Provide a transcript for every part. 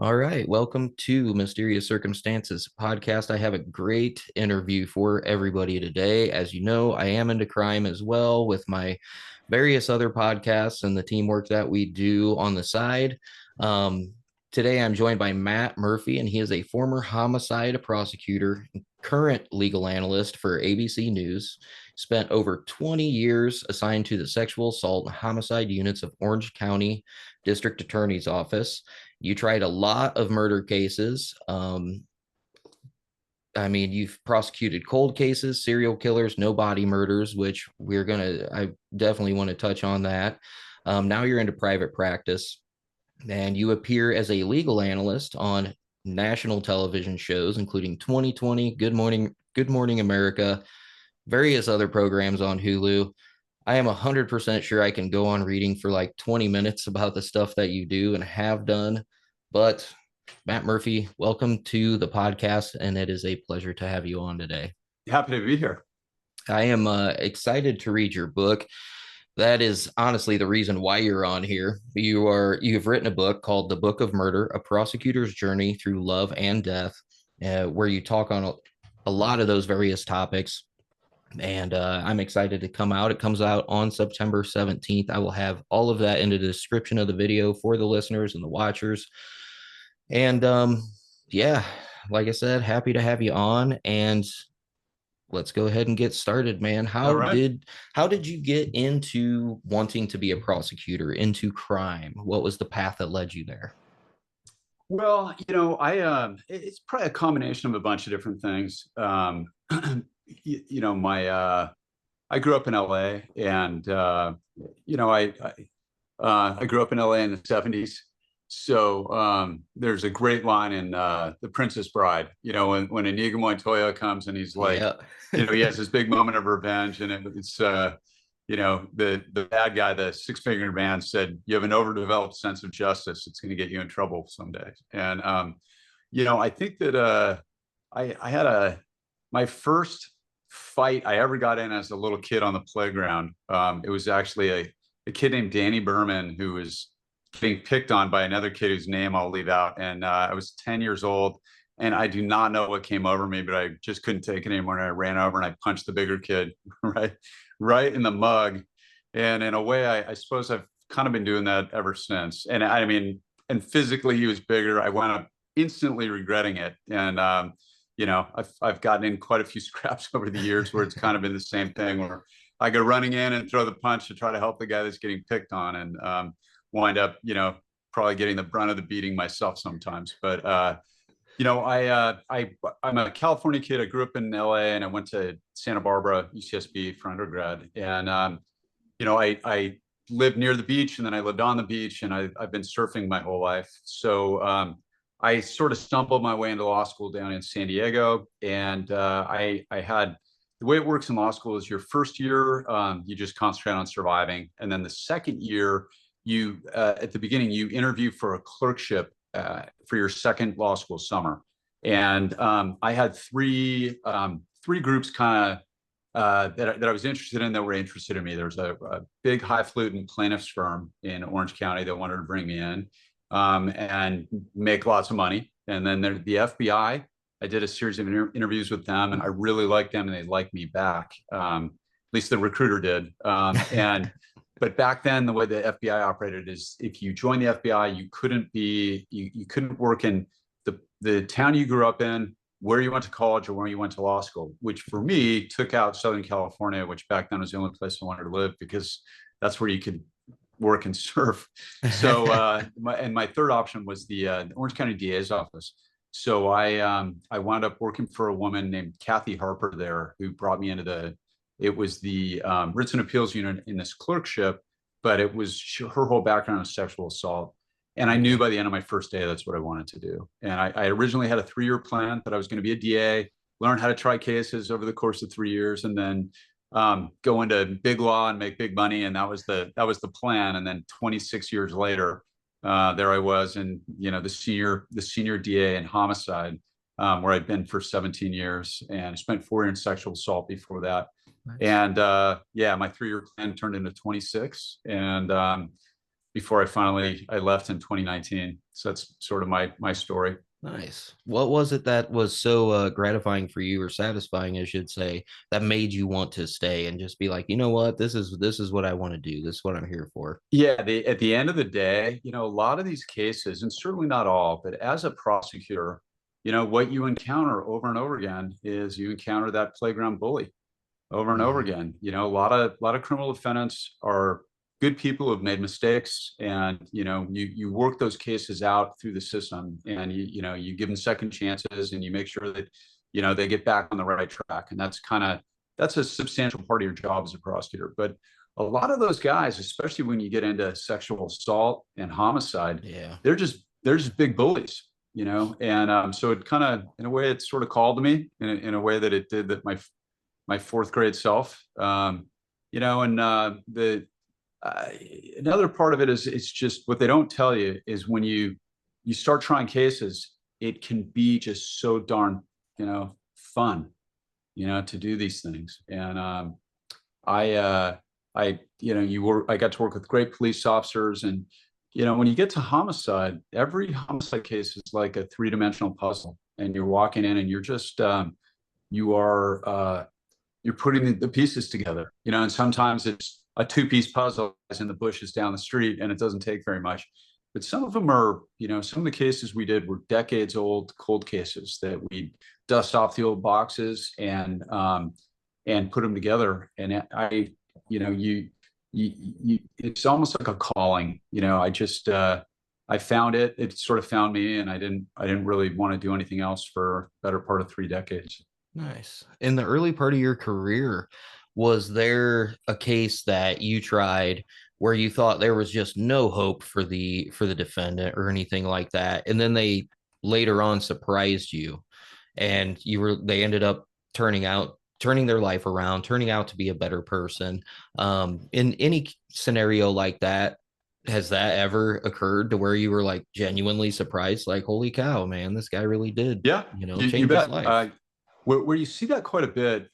All right, welcome to Mysterious Circumstances podcast. I have a great interview for everybody today. As you know, I am into crime as well with my various other podcasts and the teamwork that we do on the side. Um, Today, I'm joined by Matt Murphy, and he is a former homicide prosecutor, current legal analyst for ABC News. Spent over 20 years assigned to the sexual assault and homicide units of Orange County District Attorney's Office. You tried a lot of murder cases. You've prosecuted cold cases, serial killers, no body murders, which I definitely want to touch on that. Now you're into private practice and you appear as a legal analyst on national television shows, including 2020, Good Morning America, various other programs on Hulu. I am 100% sure I can go on reading for like 20 minutes about the stuff that you do and have done. But Matt Murphy, welcome to the podcast, and it is a pleasure to have you on today. Happy to be here. I am excited to read your book. That is honestly the reason why you're on here. You've written a book called The Book of Murder: A Prosecutor's Journey Through Love and Death, where you talk on a lot of those various topics. And I'm excited to come out. It comes out on September 17th. I will have all of that in the description of the video for the listeners and the watchers. And yeah, like I said, happy to have you on. And let's go ahead and get started, man. All right. How did you get into wanting to be a prosecutor, into crime? What was the path that led you there? Well, it's probably a combination of a bunch of different things. I grew up in LA, and I grew up in LA in the 70s. So there's a great line in The Princess Bride, when Inigo Montoya comes and he's like, Yeah. he has this big moment of revenge, and it's the bad guy, the six-fingered man, said, "You have an overdeveloped sense of justice. It's going to get you in trouble someday." And I think that I had my first fight I ever got in as a little kid on the playground. It was actually a kid named Danny Berman who was being picked on by another kid whose name I'll leave out. And I was 10 years old, and I do not know what came over me, but I just couldn't take it anymore. And I ran over and I punched the bigger kid right in the mug. And in a way, I suppose I've kind of been doing that ever since. And and physically he was bigger. I wound up instantly regretting it. And I've gotten in quite a few scraps over the years where it's kind of been the same thing, where I go running in and throw the punch to try to help the guy that's getting picked on, and wind up, probably getting the brunt of the beating myself sometimes. But I'm a California kid. I grew up in LA, and I went to Santa Barbara UCSB for undergrad. And I lived near the beach, and then I lived on the beach, and I've been surfing my whole life. So I sort of stumbled my way into law school down in San Diego. And I had, the way it works in law school is your first year, you just concentrate on surviving. And then the second year, at the beginning, you interview for a clerkship for your second law school summer. And I had three groups kind of that I was interested in, that were interested in me. There was a big highfalutin plaintiffs firm in Orange County that wanted to bring me in and make lots of money. And then there's the FBI. I did a series of interviews with them, and I really liked them, and they liked me back. At least the recruiter did. But back then, the way the FBI operated is, if you joined the FBI, you couldn't work in the town you grew up in, where you went to college, or where you went to law school, which for me took out Southern California, which back then was the only place I wanted to live, because that's where you could work and surf. So my third option was the Orange County DA's office. So I wound up working for a woman named Kathy Harper there, who brought me into it was the writs and appeals unit in this clerkship, but it was her whole background was sexual assault. And I knew by the end of my first day, that's what I wanted to do. And I originally had a 3-year plan that I was going to be a DA, learn how to try cases over the course of 3 years, and then go into big law and make big money. And that was the plan. And then 26 years later, there I was, in the senior DA in homicide, where I'd been for 17 years, and I spent 4 years in sexual assault before that. Nice. And my 3-year plan turned into 26. And before I left in 2019. So that's sort of my story. Nice. What was it that was so gratifying for you, or satisfying, I should say, that made you want to stay and just be like, you know what, this is what I want to do. This is what I'm here for. Yeah, at the end of the day, a lot of these cases, and certainly not all, but as a prosecutor, what you encounter over and over again is you encounter that playground bully over and over Mhm. again. A lot of criminal defendants are good people who've made mistakes, and you work those cases out through the system, and you give them second chances, and you make sure that they get back on the right track, and that's a substantial part of your job as a prosecutor. But a lot of those guys, especially when you get into sexual assault and homicide, Yeah. they're just big bullies, and so it kind of, in a way, it sort of called to me in a way that it did that my fourth grade self. And the another part of it is, it's just what they don't tell you is when you start trying cases, it can be just so darn fun, to do these things. And I I got to work with great police officers, and when you get to homicide, every homicide case is like a three-dimensional puzzle, and you're walking in and you're just you are you're putting the pieces together, and sometimes it's a two-piece puzzle in the bushes down the street, and it doesn't take very much. But some of them are, some of the cases we did were decades old cold cases that we dust off the old boxes and put them together. And it's almost like a calling. I found it. It sort of found me, and I didn't really want to do anything else for the better part of 3 decades. Nice. In the early part of your career, was there a case that you tried where you thought there was just no hope for the defendant or anything like that, and then they later on surprised you, and they ended up turning their life around, turning out to be a better person? In any scenario like that, has that ever occurred to where you were like genuinely surprised, like, holy cow, man, this guy really did, Yeah, you change his bet. life? Where you see that quite a bit,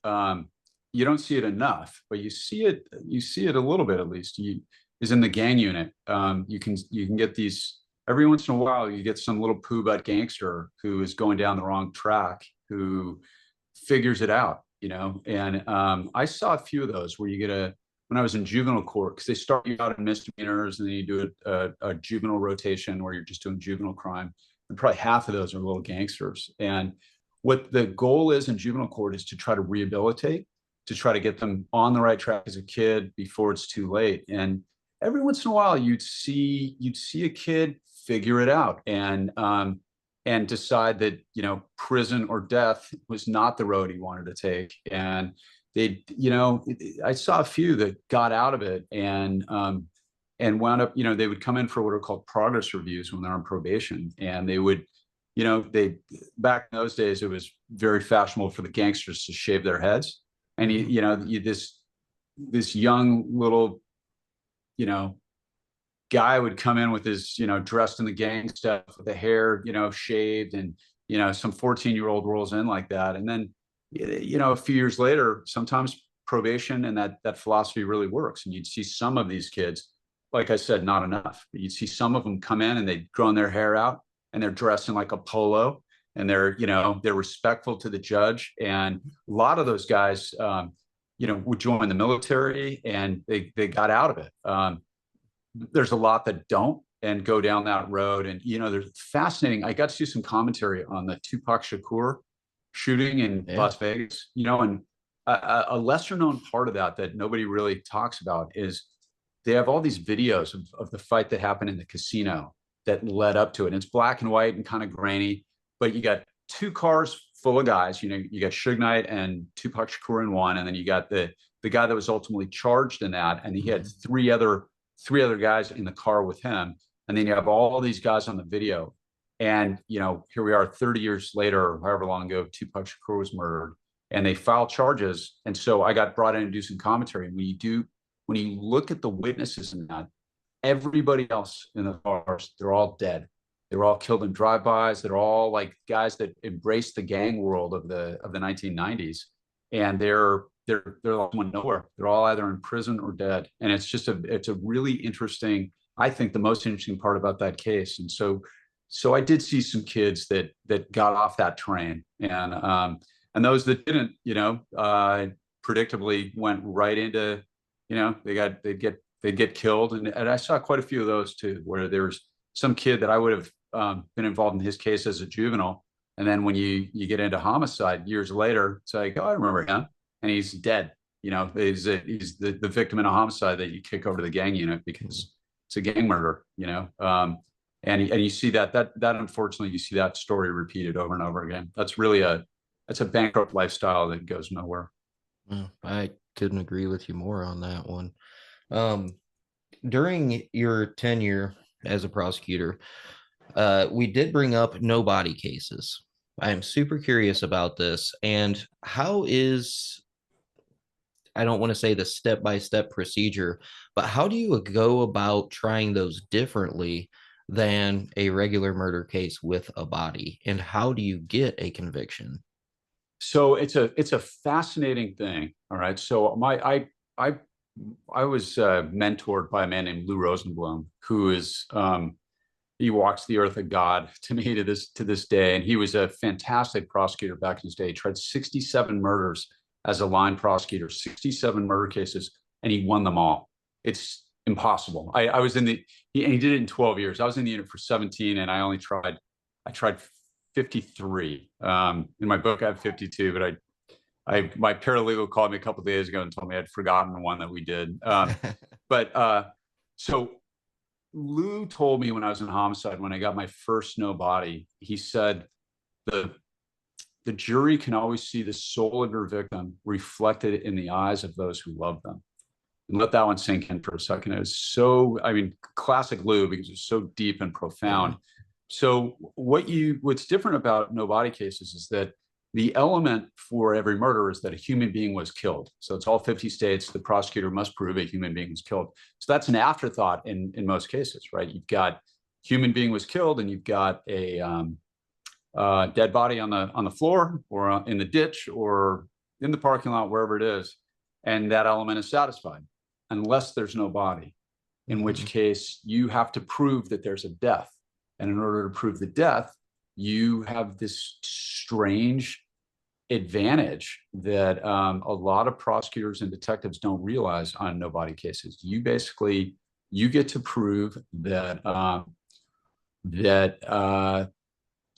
you don't see it enough, but you see it. You see it a little bit, at least. Is in the gang unit. You can get these every once in a while. You get some little poo butt gangster who is going down the wrong track, who figures it out. And I saw a few of those where you get when I was in juvenile court, because they start you out in misdemeanors and then you do a juvenile rotation where you're just doing juvenile crime, and probably half of those are little gangsters. And what the goal is in juvenile court is to try to rehabilitate, to try to get them on the right track as a kid before it's too late. And every once in a while, you'd see a kid figure it out and decide that prison or death was not the road he wanted to take. And I saw a few that got out of it and wound up, they would come in for what are called progress reviews when they're on probation, and they would they back in those days, it was very fashionable for the gangsters to shave their heads. And this young little guy would come in with his dressed in the gang stuff, with the hair shaved, and some 14-year-old rolls in like that. And then a few years later, sometimes probation and that philosophy really works, and you'd see some of these kids, like I said, not enough, but you'd see some of them come in and they'd grown their hair out, and they're dressed in like a polo, and they're respectful to the judge. And a lot of those guys would join the military, and they got out of it. There's a lot that don't and go down that road. And there's fascinating, I got to do some commentary on the Tupac Shakur shooting in Las Vegas, and a lesser known part of that nobody really talks about is they have all these videos of the fight that happened in the casino that led up to it. And it's black and white and kind of grainy, but you got two cars full of guys. You got Suge Knight and Tupac Shakur in one, and then you got the guy that was ultimately charged in that, and he had three other guys in the car with him. And then you have all these guys on the video. And here we are 30 years later, or however long ago Tupac Shakur was murdered, and they filed charges. And so I got brought in to do some commentary. And when you look at the witnesses in that, everybody else in the cars, they're all dead. They were all killed in drive-bys. They're all like guys that embraced the gang world of the 1990s, and they're all going nowhere. They're all either in prison or dead. And it's a really interesting I think, the most interesting part about that case. And so I did see some kids that got off that train, and those that didn't, predictably went right into, they'd get killed, and I saw quite a few of those too, where there was some kid that I would have been involved in his case as a juvenile, and then when you get into homicide years later, it's like, oh, I remember him, and he's dead. He's the victim in a homicide that you kick over to the gang unit because it's a gang murder. And you see that unfortunately, you see that story repeated over and over again. That's really a bankrupt lifestyle that goes nowhere. I couldn't agree with you more on that one. During your tenure as a prosecutor, we did bring up no body cases. I am super curious about this. And how is, I don't want to say the step-by-step procedure, but how do you go about trying those differently than a regular murder case with a body? And how do you get a conviction? So it's a fascinating thing. All right. So I was mentored by a man named Lou Rosenblum, who is he walks the earth of God to me to this day, and he was a fantastic prosecutor back in his day. He tried 67 murders as a line prosecutor, 67 murder cases, and he won them all. It's impossible. I was in the and he did it in 12 years. I was in the unit for 17, and I tried 53. In my book, I have 52, but my paralegal called me a couple of days ago and told me I'd forgotten one that we did. So Lou told me when I was in homicide, when I got my first no body, he said the jury can always see the soul of your victim reflected in the eyes of those who love them. And let that one sink in for a second. It was so, classic Lou, because it's so deep and profound. So what's different about no body cases is that the element for every murder is that a human being was killed. So it's all 50 states. The prosecutor must prove a human being was killed. So that's an afterthought in most cases, right? You've got human being was killed, and you've got a dead body on the floor, or in the ditch, or in the parking lot, wherever it is, and that element is satisfied, unless there's no body, in which case you have to prove that there's a death. And in order to prove the death, you have this strange advantage that a lot of prosecutors and detectives don't realize on no body cases. You get to prove that the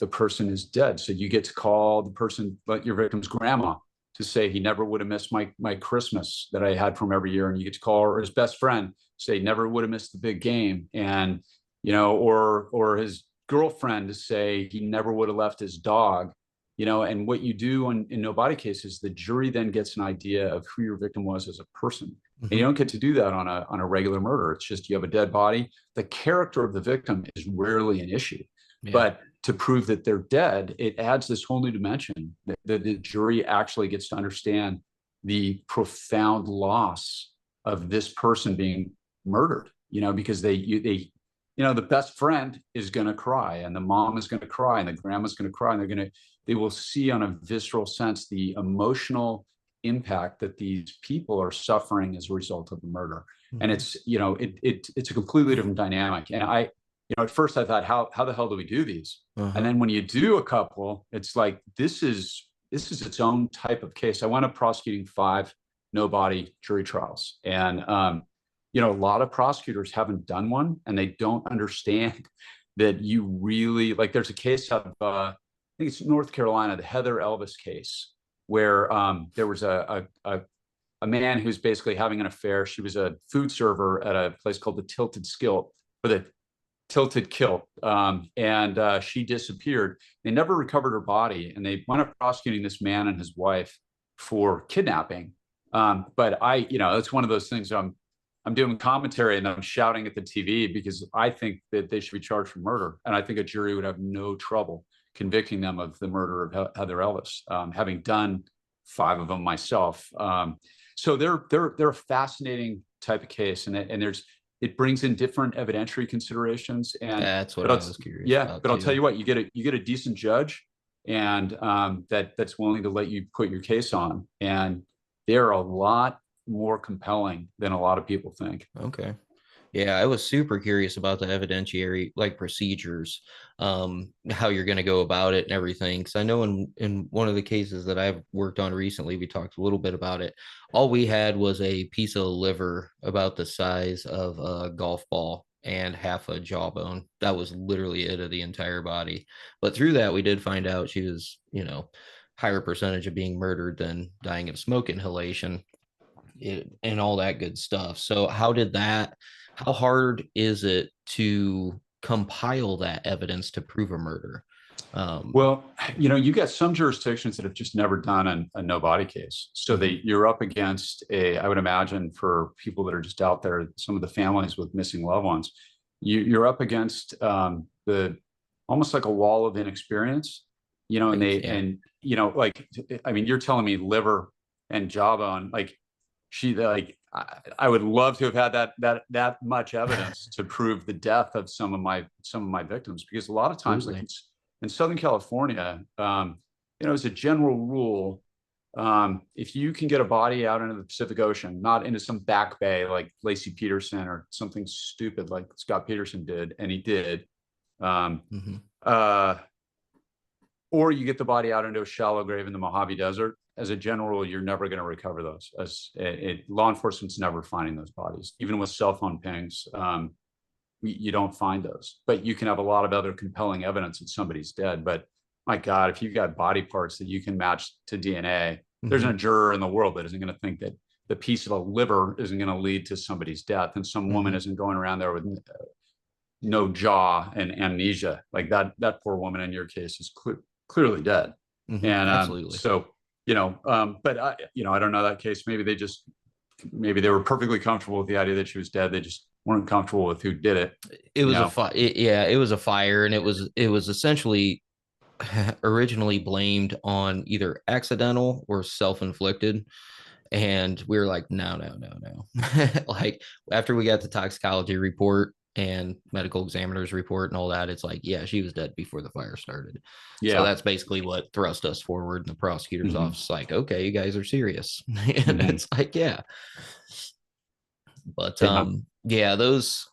person is dead. So you get to call the person, like your victim's grandma, to say he never would have missed my Christmas that I had from every year. And you get to call her his best friend, say never would have missed the big game. And, or his girlfriend to say he never would have left his dog, and what you do in no body cases, the jury then gets an idea of who your victim was as a person. And you don't get to do that on a regular murder. It's just, you have a dead body. The character of the victim is rarely an issue. But to prove that they're dead, it adds this whole new dimension that the jury actually gets to understand the profound loss of this person being murdered, because the best friend is going to cry, and the mom is going to cry, and the grandma's going to cry, and they will see on a visceral sense the emotional impact that these people are suffering as a result of the murder. And it's, it's a completely different dynamic. And at first I thought, how the hell do we do these? And then when you do a couple, it's like, this is its own type of case. I wound up prosecuting 5 no body jury trials. And, a lot of prosecutors haven't done one, and they don't understand that you really, like, there's a case out of, I think it's North Carolina, the Heather Elvis case, where there was a man who's basically having an affair. She was a food server at a place called the Tilted Kilt, and she disappeared. They never recovered her body, and they wound up prosecuting this man and his wife for kidnapping. But it's one of those things. I'm doing commentary and I'm shouting at the TV because I think that they should be charged for murder, and I think a jury would have no trouble convicting them of the murder of Heather Elvis, having done 5 of them myself. So they're a fascinating type of case, and it brings in different evidentiary considerations. And that's what I was curious about. But I'll tell you what, you get a decent judge, and that's willing to let you put your case on, and they're a lot more compelling than a lot of people think. Okay. Yeah, I was super curious about the evidentiary like procedures, how you're going to go about it and everything. Because I know in one of the cases that I've worked on recently, we talked a little bit about it. All we had was a piece of liver about the size of a golf ball and half a jawbone. That was literally it of the entire body. But through that, we did find out she was, higher percentage of being murdered than dying of smoke inhalation and all that good stuff. So how hard is it to compile that evidence to prove a murder? Um, Well, you got some jurisdictions that have just never done a no body case. So mhm, you're up against I would imagine for people that are just out there, some of the families with missing loved ones, you're up against the almost like a wall of inexperience, and yeah, like, I mean, you're telling me liver and jawbone, like I would love to have had that much evidence to prove the death of some of my victims, because a lot of times, like absolutely. in Southern California, as a general rule, if you can get a body out into the Pacific Ocean, not into some back bay like Lacey Peterson or something stupid like Scott Peterson did, and he did, um, Hmm. uh, or you get the body out into a shallow grave in the Mojave Desert, as a general rule, you're never going to recover those. Law enforcement's never finding those bodies, even with cell phone pings. You don't find those, but you can have a lot of other compelling evidence that somebody's dead. But my God, if you've got body parts that you can match to DNA, there's no Hmm. juror in the world that isn't going to think that the piece of a liver isn't going to lead to somebody's death, and some woman Hmm. isn't going around there with no jaw and amnesia. Like that poor woman in your case is clearly dead. Hmm. And Absolutely. so, but I don't know that case. Maybe they were perfectly comfortable with the idea that she was dead. They just weren't comfortable with who did it. It You was a know, fire. Yeah, it was a fire, and it was essentially originally blamed on either accidental or self-inflicted. And we were like, no, no, no, no. Like after we got the toxicology report and medical examiner's report and all that, it's like, yeah, she was dead before the fire started. So yeah. that's basically what thrust us forward in the prosecutor's Mm-hmm. office. Like, okay, you guys are serious. And Mm-hmm. it's like, yeah. But Yeah. yeah, those,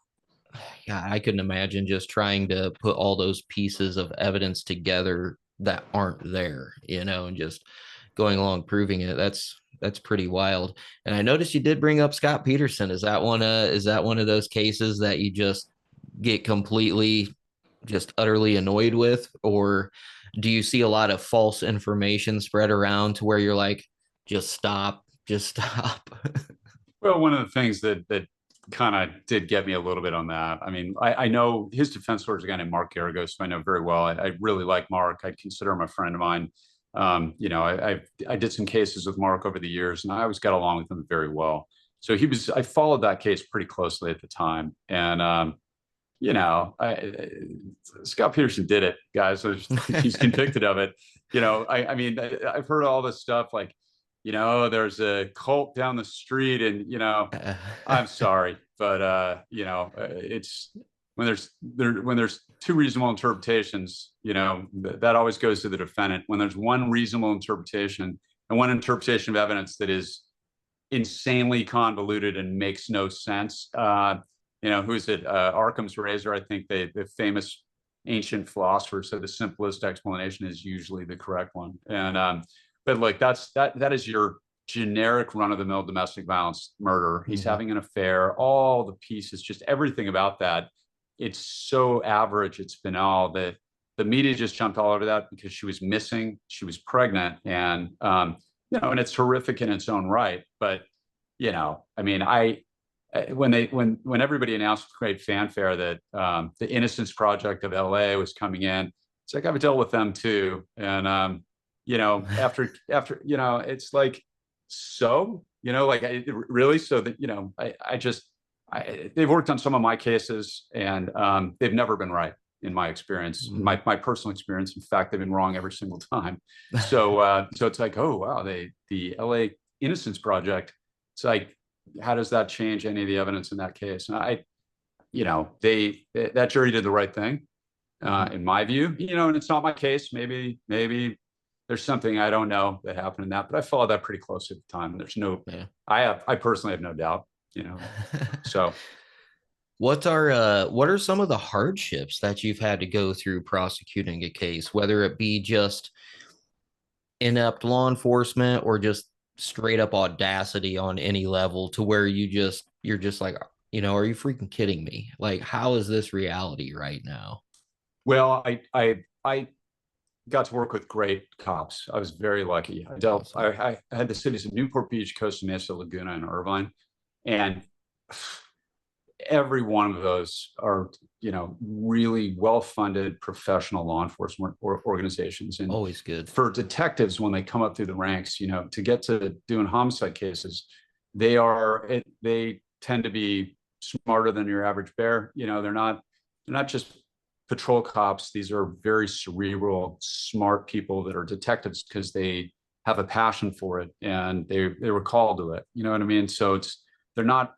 yeah, I couldn't imagine just trying to put all those pieces of evidence together that aren't there, and just going along proving it. That's pretty wild. And I noticed you did bring up Scott Peterson. Is that one of those cases that you just get completely just utterly annoyed with, or do you see a lot of false information spread around to where you're like, just stop? Well, one of the things that kind of did get me a little bit on that. I mean, I know his defense lawyer is a guy named Mark Garagos, who I know very well. I really like Mark. I'd consider him a friend of mine. I did some cases with Mark over the years, and I always got along with him very well. So I followed that case pretty closely at the time, and you know, I, Scott Peterson did it, guys. So he's convicted of it. I mean, I've heard all this stuff like, there's a cult down the street, and I'm sorry, but it's when there's two reasonable interpretations, that always goes to the defendant. When there's one reasonable interpretation and one interpretation of evidence that is insanely convoluted and makes no sense. Who's it? Arkham's razor. I think the famous ancient philosopher said the simplest explanation is usually the correct one. And but like that is your generic run of the mill domestic violence murder. He's Mhm. having an affair. All the pieces, just everything about that. It's so average. It's banal that the media just jumped all over that because she was missing. She was pregnant, and and it's horrific in its own right. But I mean, when everybody announced with great fanfare that the Innocence Project of LA was coming in, it's like I've dealt with them too, and after it's like, so like really, so that they've worked on some of my cases, and they've never been right in my experience, Mhm. my personal experience. In fact, they've been wrong every single time. So it's like, oh wow, the LA Innocence Project. It's like, how does that change any of the evidence in that case? And that jury did the right thing, Mhm. in my view. And it's not my case. Maybe there's something I don't know that happened in that, but I followed that pretty close at the time. There's no, Yeah. I personally have no doubt. So what are some of the hardships that you've had to go through prosecuting a case, whether it be just inept law enforcement or just straight up audacity on any level to where you're just like, are you freaking kidding me? Like, how is this reality right now? Well, I got to work with great cops. I was very lucky. Awesome. I had the cities of Newport Beach, Costa Mesa, Laguna, and Irvine, and every one of those are, really well-funded professional law enforcement organizations. And Always good. for detectives, when they come up through the ranks, to get to doing homicide cases, they tend to be smarter than your average bear. They're not just patrol cops. These are very cerebral, smart people that are detectives because they have a passion for it and they were called to it. You know what I mean? So they're not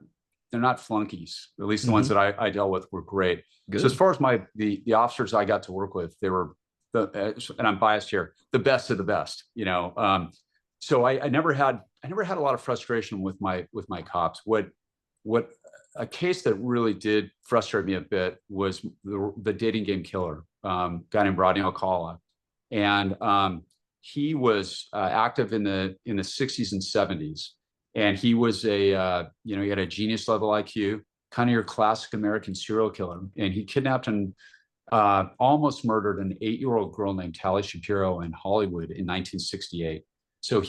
they're not flunkies. At least the ones Mm-hmm. that I dealt with were great. So as Good. far as the officers I got to work with, they were and I'm biased here, the best of the best. So I never had a lot of frustration with my cops. What a case that really did frustrate me a bit was the dating game killer, guy named Rodney Alcala, and he was active in the 60s and 70s, and he was he had a genius level IQ, kind of your classic American serial killer, and he kidnapped and almost murdered an 8-year-old girl named Tally Shapiro in Hollywood in 1968. So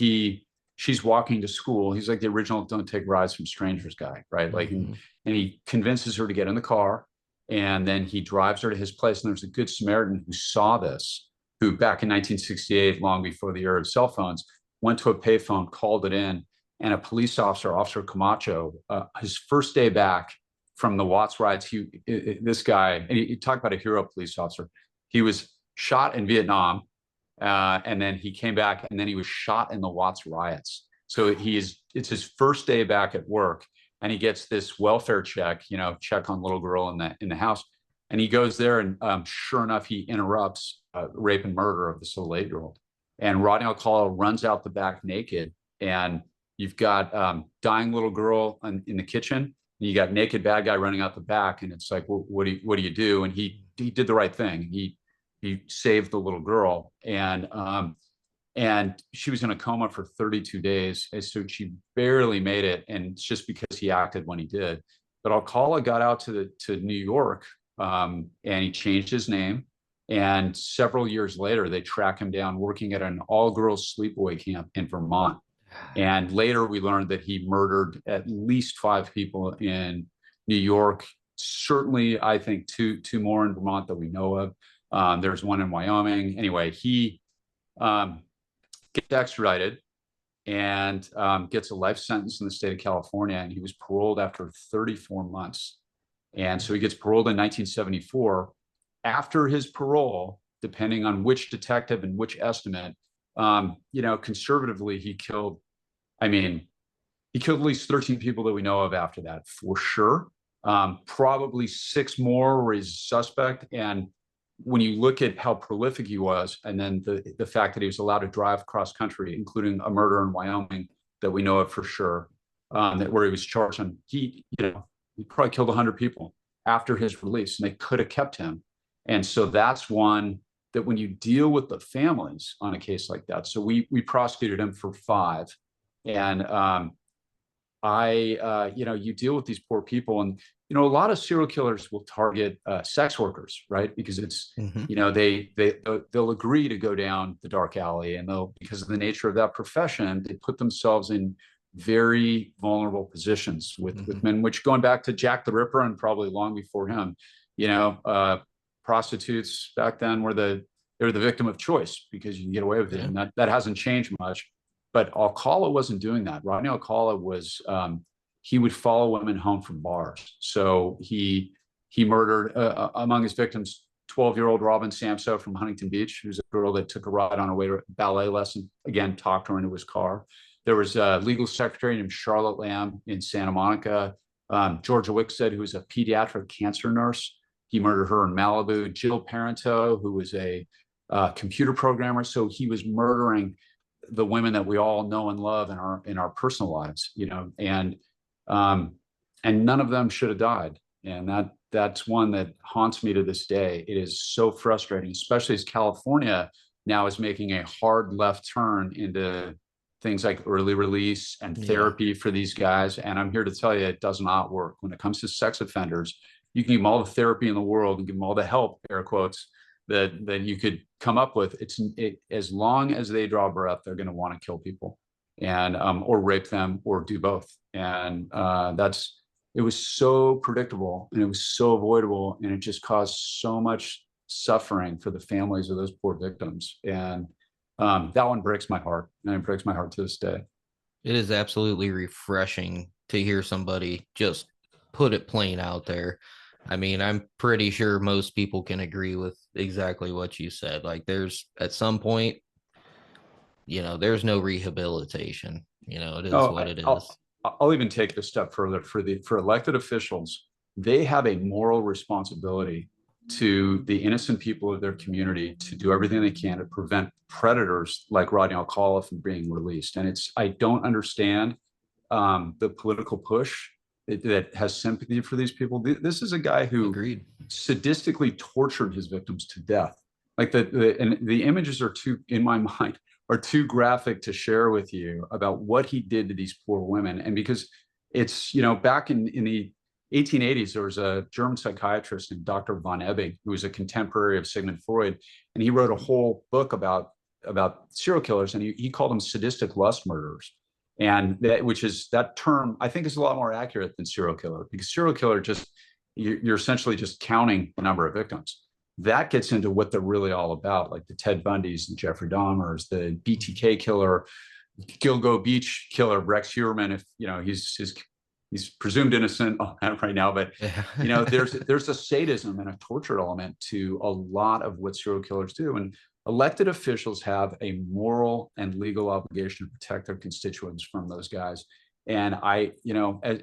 she's walking to school. He's like the original "don't take rides from strangers" guy, right? Like, Mm-hmm. and he convinces her to get in the car, and then he drives her to his place. And there's a good Samaritan who saw this, who back in 1968, long before the era of cell phones, went to a payphone, called it in, and a police officer, Officer Camacho, his first day back from the Watts riots, this guy, and he talked about a hero police officer. He was shot in Vietnam, and then he came back, and then he was shot in the Watts riots. So it's his first day back at work, and he gets this welfare check, check on little girl in the house, and he goes there, and sure enough, he interrupts rape and murder of this little 8-year-old, and Rodney Alcala runs out the back naked, and you've got dying little girl in the kitchen. You got naked bad guy running out the back, and it's like, well, what do you do? And he did the right thing. He saved the little girl, and she was in a coma for 32 days, and so she barely made it, and it's just because he acted when he did. But Alcala got out to New York, and he changed his name. And several years later, they track him down working at an all-girls sleepaway camp in Vermont. And later we learned that he murdered at least 5 people in New York. Certainly, I think two more in Vermont that we know of. There's one in Wyoming. Anyway, he gets extradited and gets a life sentence in the state of California. And he was paroled after 34 months. And so he gets paroled in 1974. After his parole, depending on which detective and which estimate, conservatively, he killed at least 13 people that we know of after that, for sure. Probably 6 more were his suspect. And when you look at how prolific he was, and then the fact that he was allowed to drive cross country, including a murder in Wyoming that we know of for sure, where he was charged on, he probably killed 100 people after his release, and they could have kept him. And so that's one that when you deal with the families on a case like that, so we prosecuted him for 5. And you deal with these poor people, and a lot of serial killers will target sex workers, right? Because it's Mm-hmm. they'll agree to go down the dark alley, and because of the nature of that profession, they put themselves in very vulnerable positions with men. Which, going back to Jack the Ripper and probably long before him, prostitutes back then they were the victim of choice because you can get away with it, and that hasn't changed much. But Alcala wasn't doing that. Rodney Alcala was he would follow women home from bars. So he murdered among his victims 12-year-old Robin Samso from Huntington Beach, who's a girl that took a ride on her way to a ballet lesson. Again, talked her into his car. There was a legal secretary named Charlotte Lamb in Santa Monica. Georgia Wickstead, who was a pediatric cancer nurse. He murdered her in Malibu. Jill Parento, who was a computer programmer. So he was murdering the women that we all know and love in our personal lives, and none of them should have died. And that's one that haunts me to this day. It is so frustrating, especially as California now is making a hard left turn into things like early release and Yeah. therapy for these guys. And I'm here to tell you, it does not work. When it comes to sex offenders, you can give them all the therapy in the world and give them all the help, air quotes, that you could come up with. As long as they draw breath, they're going to want to kill people and or rape them or do both. And it was so predictable and it was so avoidable, and it just caused so much suffering for the families of those poor victims. And that one breaks my heart, and it breaks my heart to this day. It is absolutely refreshing to hear somebody just put it plain out there. I mean, I'm pretty sure most people can agree with exactly what you said. Like, there's at some point, there's no rehabilitation. It is Oh, what it is. I'll even take it a step further. For elected officials, they have a moral responsibility to the innocent people of their community to do everything they can to prevent predators like Rodney Alcala from being released. And I don't understand the political push that has sympathy for these people. This is a guy who Agreed. sadistically tortured his victims to death. Like the images are in my mind, are too graphic to share with you about what he did to these poor women. And because it's, back in the 1880s, there was a German psychiatrist named Dr. von Ebbing, who was a contemporary of Sigmund Freud, and he wrote a whole book about serial killers, and he called them sadistic lust murderers. And that term, I think, is a lot more accurate than serial killer, because serial killer you're essentially just counting the number of victims. That gets into what they're really all about, like the Ted Bundys, the Jeffrey Dahmers, the BTK killer, Gilgo Beach killer, Rex Heuermann. If he's presumed innocent right now, but there's a sadism and a torture element to a lot of what serial killers do. And elected officials have a moral and legal obligation to protect their constituents from those guys. And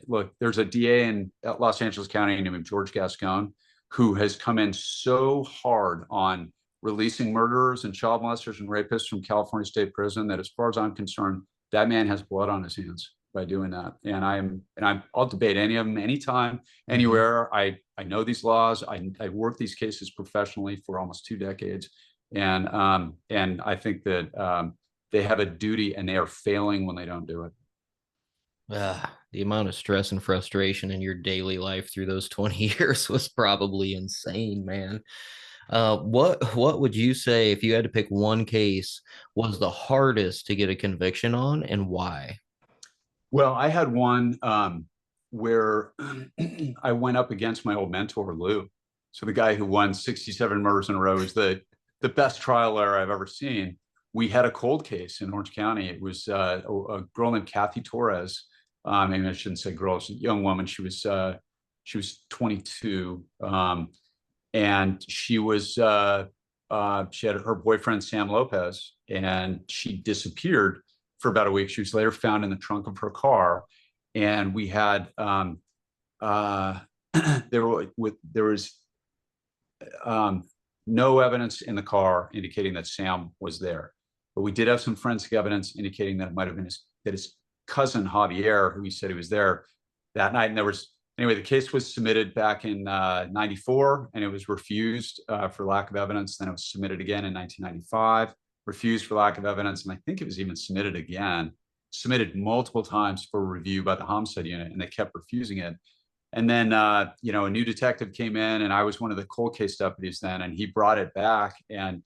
look, there's a DA in Los Angeles County named George Gascon, who has come in so hard on releasing murderers and child molesters and rapists from California State Prison that, as far as I'm concerned, that man has blood on his hands by doing that. And I'll debate any of them anytime, anywhere. I know these laws. I worked these cases professionally for almost 2 decades. And I think that they have a duty, and they are failing when they don't do it. The amount of stress and frustration in your daily life through those 20 years was probably insane, man. What would you say, if you had to pick one case, was the hardest to get a conviction on, and why? Well, I had one where I went up against my old mentor, Lou. So the guy who won 67 murders in a row is the best trial lawyer I've ever seen. We had a cold case in Orange County. It was a girl named Kathy Torres. Maybe I shouldn't say girl, she's a young woman. She was 22, and she had her boyfriend Sam Lopez, and she disappeared for about a week. She was later found in the trunk of her car, and we had there was no evidence in the car indicating that Sam was there, but we did have some forensic evidence indicating that it might have been his cousin Javier, who he said he was there that night. And the case was submitted back in 94, and it was refused for lack of evidence. Then it was submitted again in 1995, refused for lack of evidence. And I think it was even submitted multiple times for review by the homicide unit, and they kept refusing it. And then, a new detective came in, and I was one of the cold case deputies then, and he brought it back. And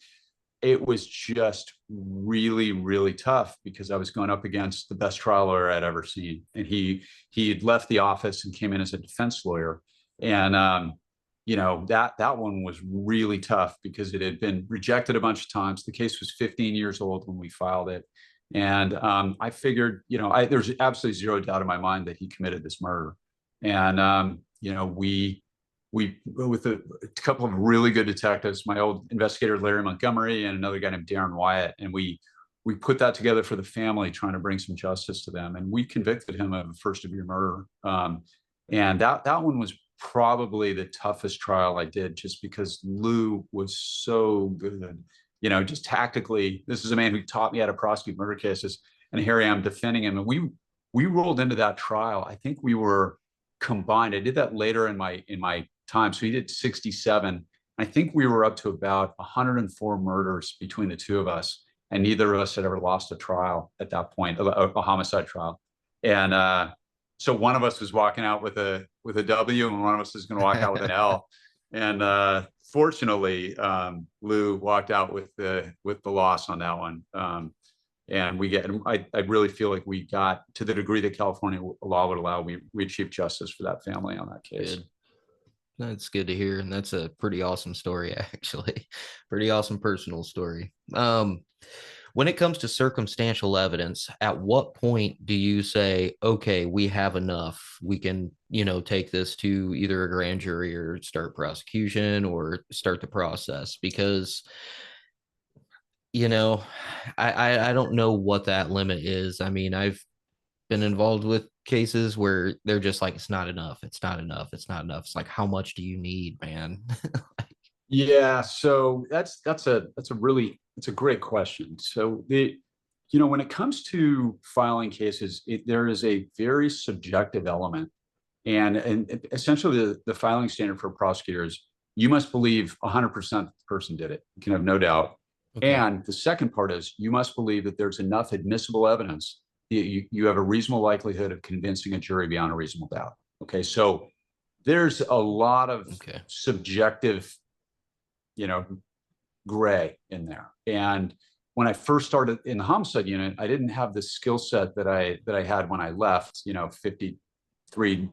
it was just really, really tough, because I was going up against the best trial lawyer I'd ever seen. And he had left the office and came in as a defense lawyer. And, that one was really tough, because it had been rejected a bunch of times. The case was 15 years old when we filed it. And I figured, there's absolutely zero doubt in my mind that he committed this murder. And, we with a couple of really good detectives, my old investigator Larry Montgomery and another guy named Darren Wyatt, and we put that together for the family, trying to bring some justice to them, and we convicted him of a first-degree murder. And that one was probably the toughest trial I did, just because Lou was so good. Just tactically, this is a man who taught me how to prosecute murder cases, and here I am defending him. And we rolled into that trial. I think we were, combined, I did that later in my time. So he did 67. I think we were up to about 104 murders between the two of us, and neither of us had ever lost a trial at that point, a homicide trial. And so one of us was walking out with a W, and one of us is going to walk out with an L. And fortunately, Lou walked out with the loss on that one. And I really feel like we got, to the degree that California law would allow, we achieved justice for that family on that case. Good. That's good to hear. And that's a pretty awesome story, actually. Pretty awesome personal story. When it comes to circumstantial evidence, at what point do you say, okay, we have enough? We can, take this to either a grand jury or start prosecution or start the process? Because, I don't know what that limit is. I mean, I've been involved with cases where they're just like, it's not enough. It's not enough. It's not enough. It's like, how much do you need, man? Yeah, so that's a great question. So when it comes to filing cases, there is a very subjective element, and essentially the filing standard for prosecutors, you must believe 100% the person did it. You can have no doubt. Okay. And the second part is you must believe that there's enough admissible evidence that you have a reasonable likelihood of convincing a jury beyond a reasonable doubt. Okay, so there's a lot of subjective, gray in there. And when I first started in the homicide unit, I didn't have the skill set that I had when I left, 53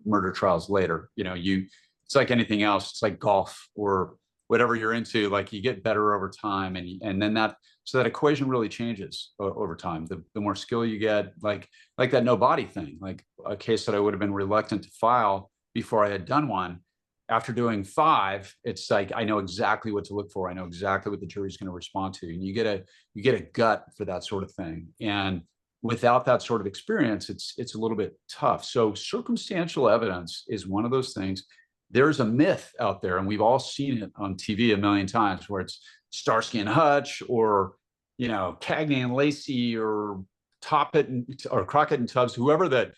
murder trials later. It's like anything else. It's like golf or whatever you're into, like you get better over time. And then that equation really changes over time. The more skill you get, like that no body thing, like a case that I would have been reluctant to file before I had done one. After doing 5, it's like I know exactly what to look for. I know exactly what the jury's going to respond to, and you get a gut for that sort of thing. And without that sort of experience, it's a little bit tough. So circumstantial evidence is one of those things. There's a myth out there, and we've all seen it on TV a million times, where it's Starsky and Hutch, or Cagney and Lacey, or or Crockett and Tubbs, whoever the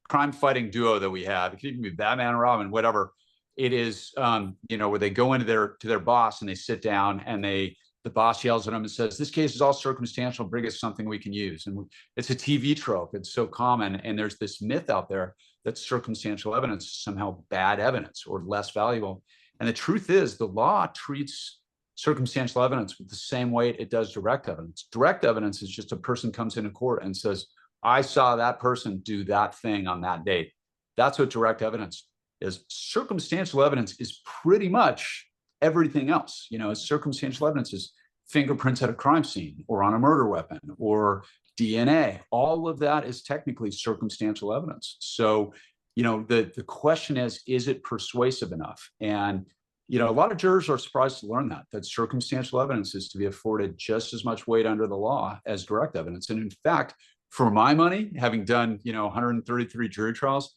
crime fighting duo that we have. It could even be Batman and Robin, whatever. It is, where they go into their boss and they sit down, and the boss yells at them and says, "This case is all circumstantial. Bring us something we can use." And it's a TV trope. It's so common. And there's this myth out there that circumstantial evidence is somehow bad evidence or less valuable. And the truth is, the law treats circumstantial evidence with the same weight it does direct evidence. Direct evidence is just a person comes into court and says, "I saw that person do that thing on that date." That's what direct evidence is. Circumstantial evidence is pretty much everything else. Circumstantial evidence is fingerprints at a crime scene or on a murder weapon or DNA. All of that is technically circumstantial evidence. So, the question is it persuasive enough? And, a lot of jurors are surprised to learn that circumstantial evidence is to be afforded just as much weight under the law as direct evidence. And in fact, for my money, having done, 133 jury trials,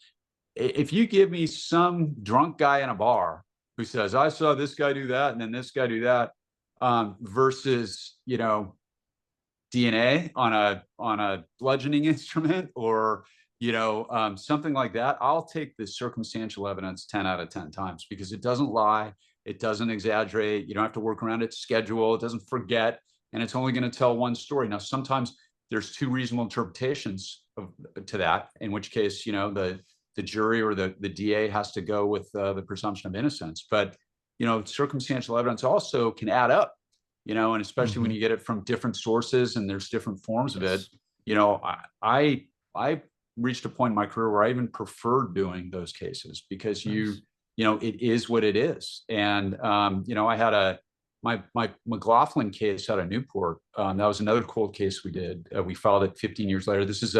if you give me some drunk guy in a bar who says, "I saw this guy do that, and then this guy do that," versus, DNA on a bludgeoning instrument or, something like that, I'll take the circumstantial evidence 10 out of 10 times, because it doesn't lie. It doesn't exaggerate. You don't have to work around its schedule. It doesn't forget. And it's only going to tell one story. Now, sometimes there's 2 reasonable interpretations to that, in which case, the jury or the DA has to go with the presumption of innocence. But, circumstantial evidence also can add up, and especially when you get it from different sources and there's different forms of it. I reached a point in my career where I even preferred doing those cases, because it is what it is. And, I had my McLaughlin case out of Newport. That was another cold case we did. We filed it 15 years later. This is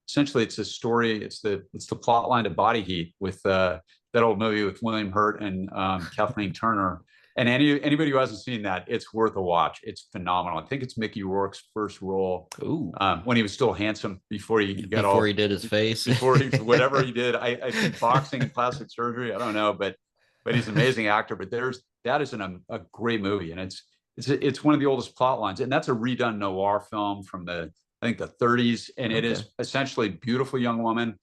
essentially it's a story. It's the plot line to Body Heat, with that old movie with William Hurt and Kathleen Turner. And anybody who hasn't seen that, it's worth a watch. It's phenomenal. I think it's Mickey Rourke's first role, when he was still handsome, before he did his face, whatever he did. I think boxing and plastic surgery. I don't know, but he's an amazing actor. But that is a great movie, and it's one of the oldest plot lines, and that's a redone noir film from I think the 30s, and it is essentially beautiful young woman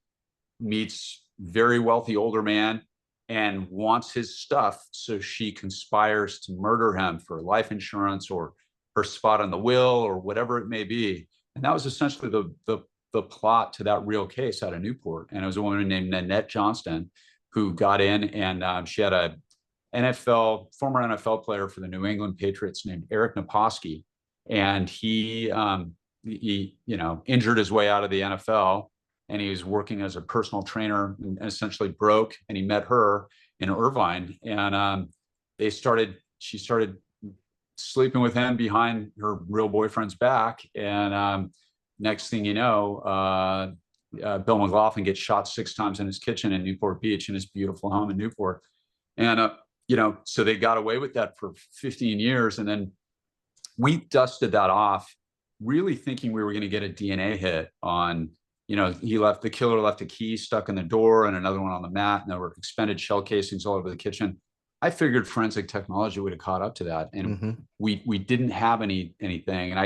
meets very wealthy older man and wants his stuff. So she conspires to murder him for life insurance or her spot on the will or whatever it may be. And that was essentially the plot to that real case out of Newport. And it was a woman named Nanette Johnston who got in, and she had a former NFL player for the New England Patriots named Eric Naposki. And he injured his way out of the NFL, and he was working as a personal trainer and essentially broke. And he met her in Irvine, and she started sleeping with him behind her real boyfriend's back. And next thing you know, Bill McLaughlin gets shot 6 times in his kitchen in Newport Beach, in his beautiful home in Newport. And, so they got away with that for 15 years. And then we dusted that off, really thinking we were going to get a DNA hit on, the killer left a key stuck in the door and another one on the mat, and there were expended shell casings all over the kitchen. I figured forensic technology would have caught up to that. And we didn't have anything. And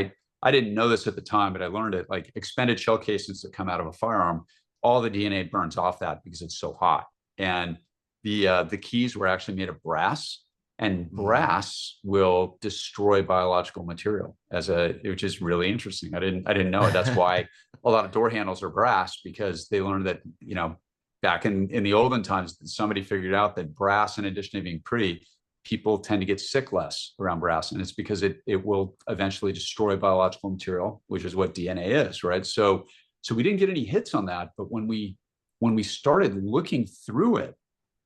I didn't know this at the time, but I learned it. Like, expended shell casings that come out of a firearm, all the DNA burns off that because it's so hot. And the keys were actually made of brass, and brass will destroy biological material which is really interesting. I didn't know it. That's why a lot of door handles are brass, because they learned that, back in the olden times, somebody figured out that brass, in addition to being pretty, people tend to get sick less around brass. And it's because it will eventually destroy biological material, which is what DNA is, right? So we didn't get any hits on that. But when we started looking through it,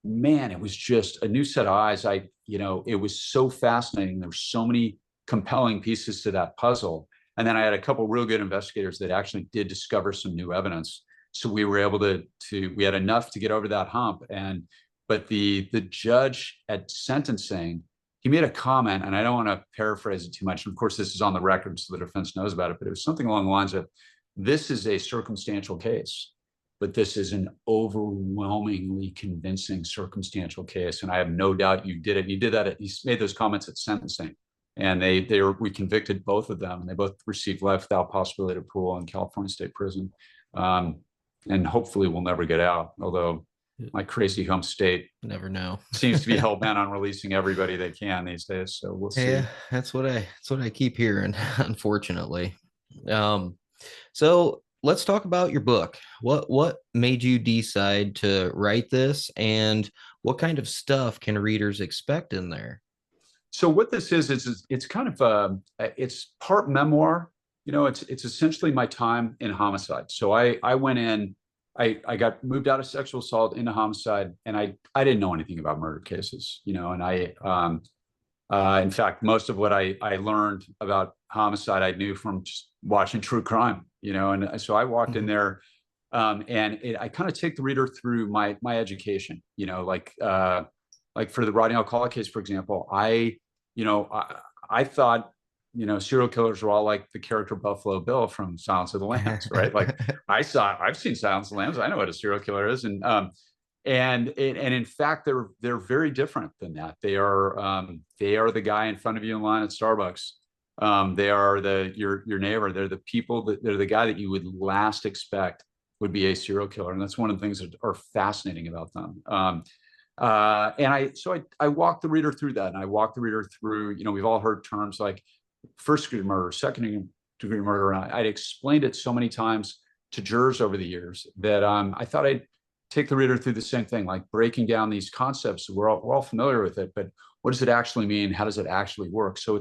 man, it was just a new set of eyes. It was so fascinating. There were so many compelling pieces to that puzzle. And then I had a couple real good investigators that actually did discover some new evidence. So we were able we had enough to get over that hump. But the judge at sentencing, he made a comment, and I don't want to paraphrase it too much. And of course, this is on the record, so the defense knows about it, but it was something along the lines of, this is a circumstantial case, but this is an overwhelmingly convincing circumstantial case. And I have no doubt you did it. And you did that. He made those comments at sentencing, and we convicted both of them, and they both received life without possibility of parole in California State Prison. And hopefully we'll never get out, although my crazy home state, never know, seems to be hell bent on releasing everybody they can these days. So we'll see. Yeah, that's what I keep hearing, unfortunately. So let's talk about your book. What made you decide to write this, and what kind of stuff can readers expect in there? So what this is it's kind of it's part memoir. It's essentially my time in Homicide. So I went in, I got moved out of sexual assault into Homicide, and I didn't know anything about murder cases, and in fact, most of what I learned about Homicide, I knew from just watching true crime, and so I walked in there, and I kind of take the reader through my education, like for the Rodney Alcala case, for example, I thought, serial killers were all like the character Buffalo Bill from Silence of the Lambs, right? Like I've seen Silence of the Lambs. I know what a serial killer is. And in fact, they're very different than that. They are the guy in front of you in line at Starbucks. They are your neighbor. They're the people they're the guy that you would last expect would be a serial killer. And that's one of the things that are fascinating about them. And I walk the reader through that. And I walk the reader through, we've all heard terms like first-degree murder, second-degree murder. And I'd explained it so many times to jurors over the years that I thought I'd take the reader through the same thing, like breaking down these concepts. We're all familiar with it, but what does it actually mean? How does it actually work? So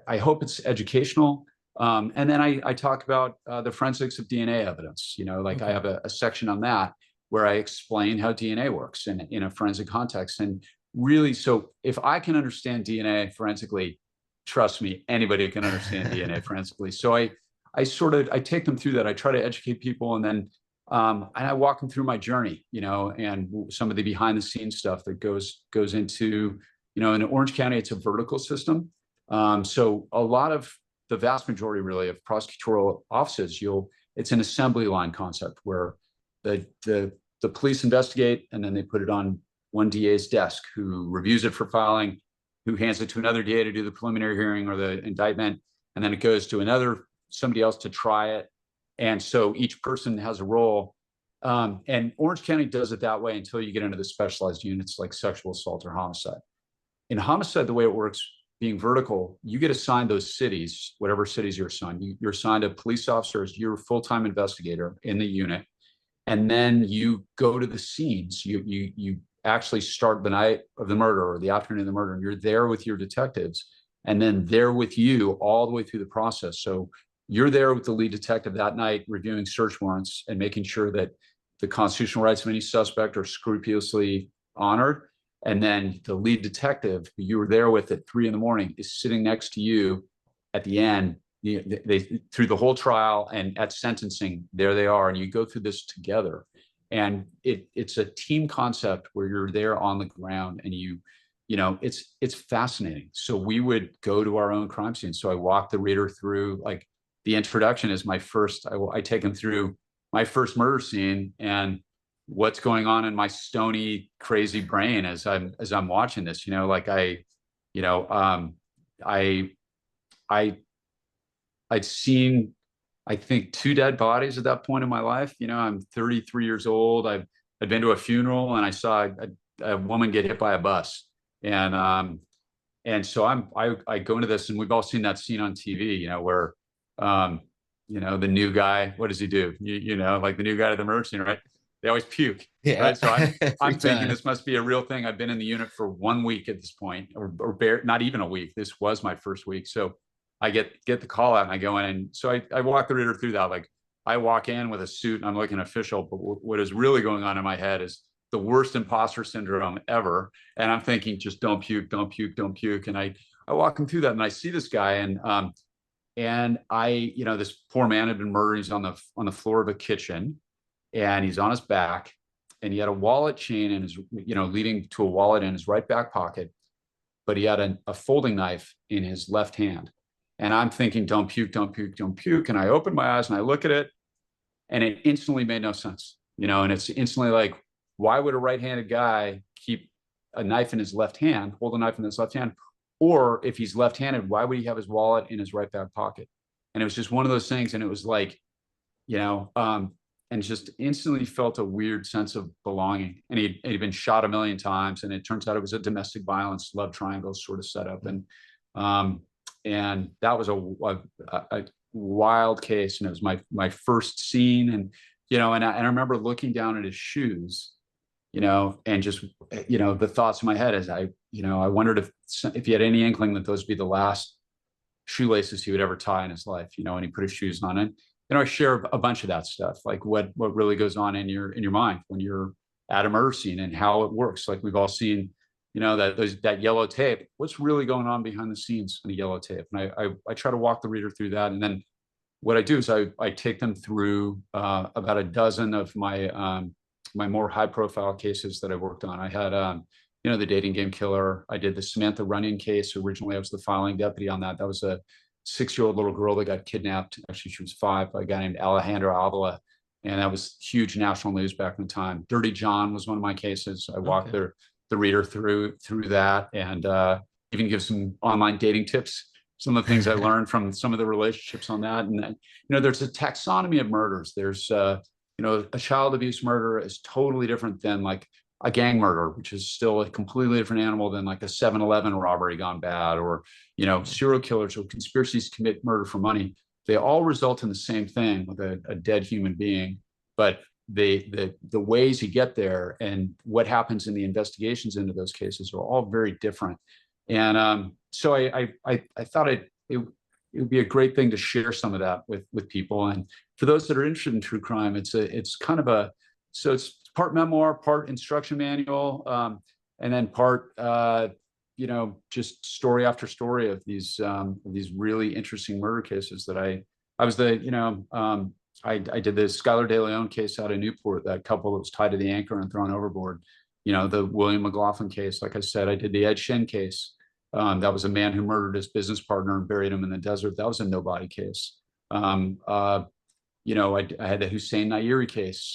I hope it's educational. And then I talk about the forensics of DNA evidence. Okay. I have a section on that where I explain how DNA works in a forensic context. And really, so if I can understand DNA forensically, trust me, anybody can understand DNA forensically. So I take them through that. I try to educate people, and then and I walk them through my journey, and some of the behind the scenes stuff that goes into, in Orange County, it's a vertical system. So a lot of the vast majority really of prosecutorial offices, it's an assembly line concept where the police investigate, and then they put it on one DA's desk, who reviews it for filing, who hands it to another DA to do the preliminary hearing or the indictment, and then it goes to somebody else to try it. And so each person has a role, And Orange County does it that way until you get into the specialized units like sexual assault or homicide. In homicide, the way it works, being vertical, you get assigned those cities, whatever cities you're assigned. You're assigned a police officer as your full-time investigator in the unit, and then you go to the scenes. You actually start the night of the murder or the afternoon of the murder, and you're there with your detectives, and then they're with you all the way through the process. So you're there with the lead detective that night, reviewing search warrants and making sure that the constitutional rights of any suspect are scrupulously honored. And then the lead detective who you were there with at 3 a.m. is sitting next to you at the end. They through the whole trial and at sentencing, there they are, and you go through this together. And it's a team concept where you're there on the ground, and it's fascinating. So we would go to our own crime scene. So I walk the reader through, like, the introduction is my first. I take them through my first murder scene and what's going on in my stony, crazy brain as I'm watching this. I'd seen, I think, 2 dead bodies at that point in my life. I'm 33 years old. I'd been to a funeral and I saw a woman get hit by a bus. And so I go into this, and we've all seen that scene on TV, where, the new guy, what does he do? Like the new guy to the murder scene, right? They always puke. Yeah. Right. So I'm thinking this must be a real thing. I've been in the unit for 1 week at this point, or not even a week. This was my first week. So I get the call out and I go in. And so I walk the reader through that. Like, I walk in with a suit and I'm looking official, but what is really going on in my head is the worst imposter syndrome ever. And I'm thinking, just don't puke, don't puke, don't puke. And I walk him through that, and I see this guy, and this poor man had been murdered. He's on the floor of a kitchen, and he's on his back, and he had a wallet chain in his, leading to a wallet in his right back pocket, but he had a folding knife in his left hand. And I'm thinking, don't puke, don't puke, don't puke. And I open my eyes and I look at it, and it instantly made no sense, and it's instantly like, why would a right-handed guy keep a knife in his left hand, hold a knife in his left hand? Or if he's left-handed, why would he have his wallet in his right back pocket? And it was just one of those things. And it was like, and just instantly felt a weird sense of belonging. And he'd been shot a million times. And it turns out it was a domestic violence love triangle sort of setup. And that was a wild case. And it was my first scene. And, and I remember looking down at his shoes, and just, the thoughts in my head is I wondered if he had any inkling that those would be the last shoelaces he would ever tie in his life, and he put his shoes on it. I share a bunch of that stuff, like what really goes on in your mind when you're at a murder scene and how it works. Like, we've all seen, that yellow tape. What's really going on behind the scenes in the yellow tape? And I try to walk the reader through that. And then what I do is I take them through about a dozen of my more high profile cases that I worked on. I had, the dating game killer. I did the Samantha Runyon case. Originally, I was the filing deputy on that. That was a 6-year-old little girl that got kidnapped. Actually, she was 5 by a guy named Alejandro Avila. And that was huge national news back in the time. Dirty John was one of my cases. I walked the reader through that, and even give some online dating tips. Some of the things I learned from some of the relationships on that. And there's a taxonomy of murders. There's a child abuse murder is totally different than like a gang murder, which is still a completely different animal than like a 7-Eleven robbery gone bad, or serial killers or conspiracies to commit murder for money. They all result in the same thing, with a dead human being, but the ways you get there and what happens in the investigations into those cases are all very different. And so I thought it would be a great thing to share some of that with people. And for those that are interested in true crime, it's kind of so it's part memoir, part instruction manual, and then part just story after story of these really interesting murder cases that I was I did the Skylar De Leon case out of Newport, that couple that was tied to the anchor and thrown overboard. The William McLaughlin case, like I said. I did the Ed Shin case. That was a man who murdered his business partner and buried him in the desert. That was a nobody case. I had the Hussein Nairi case,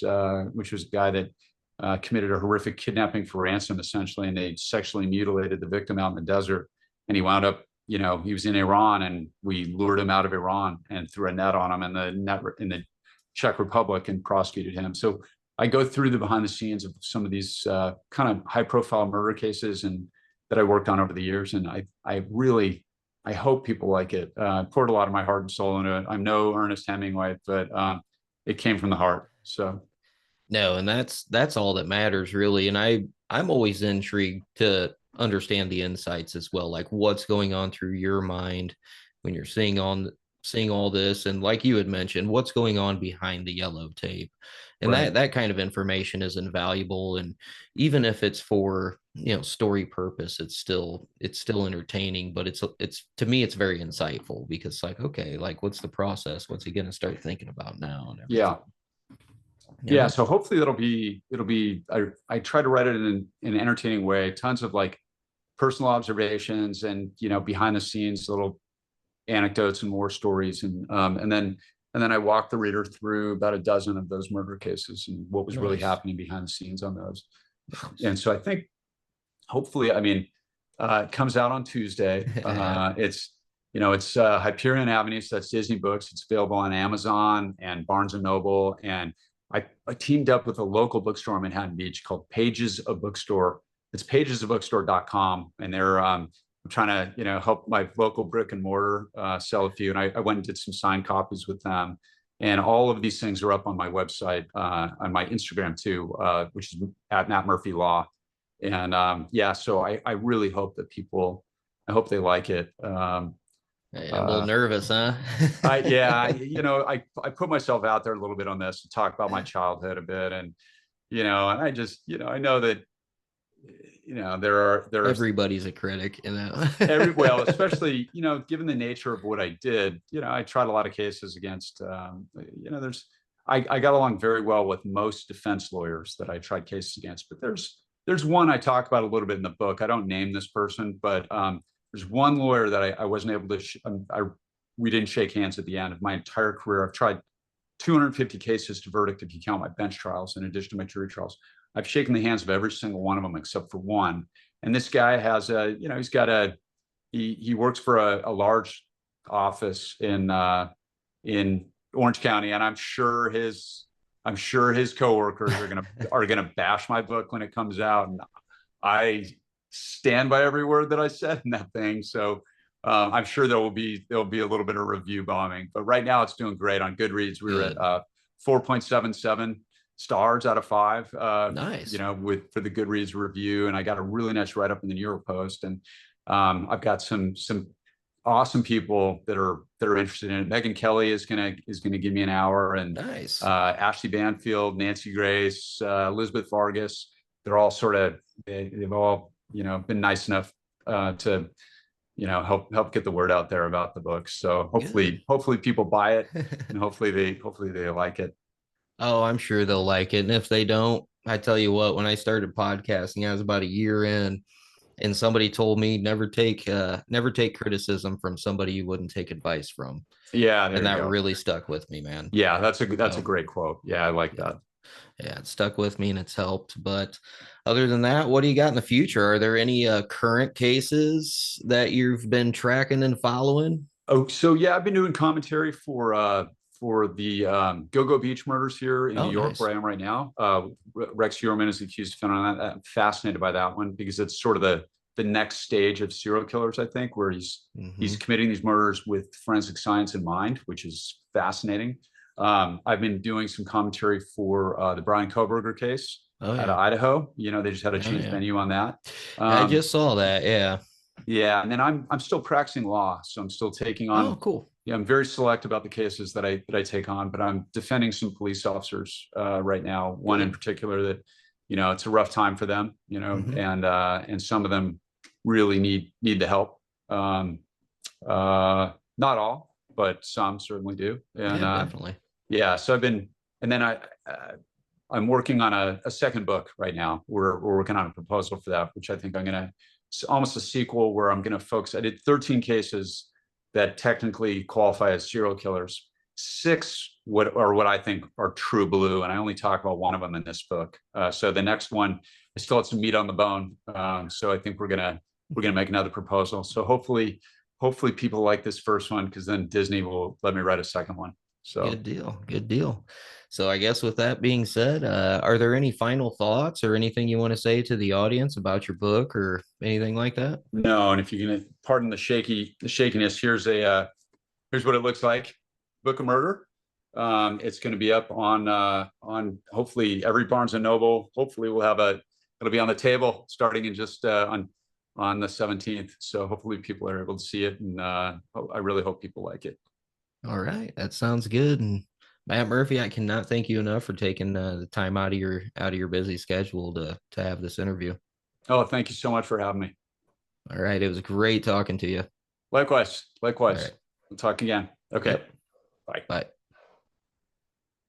which was a guy that committed a horrific kidnapping for ransom, essentially, and they sexually mutilated the victim out in the desert. And he wound up, he was in Iran, and we lured him out of Iran and threw a net on him in the Czech Republic and prosecuted him. So I go through the behind the scenes of some of these kind of high profile murder cases and that I worked on over the years. And I really, I hope people like it. I poured a lot of my heart and soul into it. I'm no Ernest Hemingway, but it came from the heart. So No, and that's all that matters really. And I'm always intrigued to understand the insights as well, like what's going on through your mind when you're seeing all this, and like you had mentioned, what's going on behind the yellow tape. And right. that kind of information is invaluable. And even if it's for, story purpose, it's still entertaining, but it's to me it's very insightful because like, okay, like what's the process? What's he gonna start thinking about now and everything? Yeah. Yeah. So hopefully it'll be, I try to write it in an entertaining way, tons of like personal observations and, behind the scenes little anecdotes and war stories. And then I walk the reader through about a dozen of those murder cases and what was really Nice. happening behind the scenes on those. And so I think hopefully, I mean, it comes out on Tuesday. It's Hyperion Avenue, so that's Disney Books. It's available on Amazon and Barnes and Noble. And I teamed up with a local bookstore in Manhattan Beach called Pages of Bookstore. It's pagesofbookstore.com, and they're I'm trying to help my local brick and mortar sell a few. And I went and did some signed copies with them. And all of these things are up on my website, on my Instagram too, which is at Matt Murphy Law. And so I really hope that I hope they like it. Hey, I'm a little nervous, huh? I put myself out there a little bit on this to talk about my childhood a bit, and and I just I know that there's Everybody's a critic, well, especially given the nature of what I did. I tried a lot of cases against there's I got along very well with most defense lawyers that I tried cases against, but there's one I talk about a little bit in the book. I don't name this person, but there's one lawyer that I wasn't able to we didn't shake hands at the end of my entire career. I've tried 250 cases to verdict if you count my bench trials in addition to my jury trials. I've shaken the hands of every single one of them except for one. And this guy has he works for a large office in Orange County, and I'm sure his coworkers are gonna bash my book when it comes out, and I stand by every word that I said in that thing. So I'm sure there'll be a little bit of review bombing, but right now it's doing great on Goodreads. We were at 4.77 stars out of 5. Nice. For the Goodreads review, and I got a really nice write up in the New York Post, and I've got some awesome people that are interested in it. Megan Kelly is gonna give me an hour, and Nice. Ashley Banfield, Nancy Grace, Elizabeth Vargas. They're all they've all been nice enough to help get the word out there about the book. So hopefully people buy it, and hopefully they like it. Oh, I'm sure they'll like it. And if they don't, I tell you what, when I started podcasting, I was about a year in, and somebody told me never take criticism from somebody you wouldn't take advice from. Yeah, and that really stuck with me, man. Yeah, that's a great quote. Yeah, I like that. Yeah, it stuck with me and it's helped. But other than that, what do you got in the future? Are there any current cases that you've been tracking and following? Oh, so yeah, I've been doing commentary for the Go-Go Beach murders here in New York, nice. Where I am right now. Rex Heuermann is accused of felon. I'm fascinated by that one because it's sort of the next stage of serial killers, I think, where he's committing these murders with forensic science in mind, which is fascinating. I've been doing some commentary for the Brian Kohberger case out of Idaho. They just had a change venue on that. I just saw that. Yeah. Yeah, and then I'm still practicing law, so I'm still taking on. Oh, cool. Yeah, I'm very select about the cases that I take on, but I'm defending some police officers right now. One in particular that, it's a rough time for them, and some of them really need the help. Not all, but some certainly do. And definitely. Yeah, so I'm working on a second book right now. We're working on a proposal for that, which I think it's almost a sequel where I'm going to focus. I did 13 cases that technically qualify as serial killers. 6 what I think are true blue, and I only talk about one of them in this book. So the next one, I still have some meat on the bone. So I think we're gonna make another proposal. So hopefully people like this first one, because then Disney will let me write a second one. So Good deal. Good deal. So I guess with that being said, are there any final thoughts or anything you want to say to the audience about your book or anything like that? no, and if you can pardon the shakiness, here's what it looks like. Book of Murder. It's going to be up on hopefully every Barnes and Noble. Hopefully it'll be on the table starting in just on the 17th. So hopefully people are able to see it, and I really hope people like it. All right, that sounds good. And Matt Murphy, I cannot thank you enough for taking the time out of your busy schedule to have this interview. Oh, thank you so much for having me. All right, it was great talking to you. Likewise, All likewise. right. We'll talk again. Okay. Yep. Bye. Bye.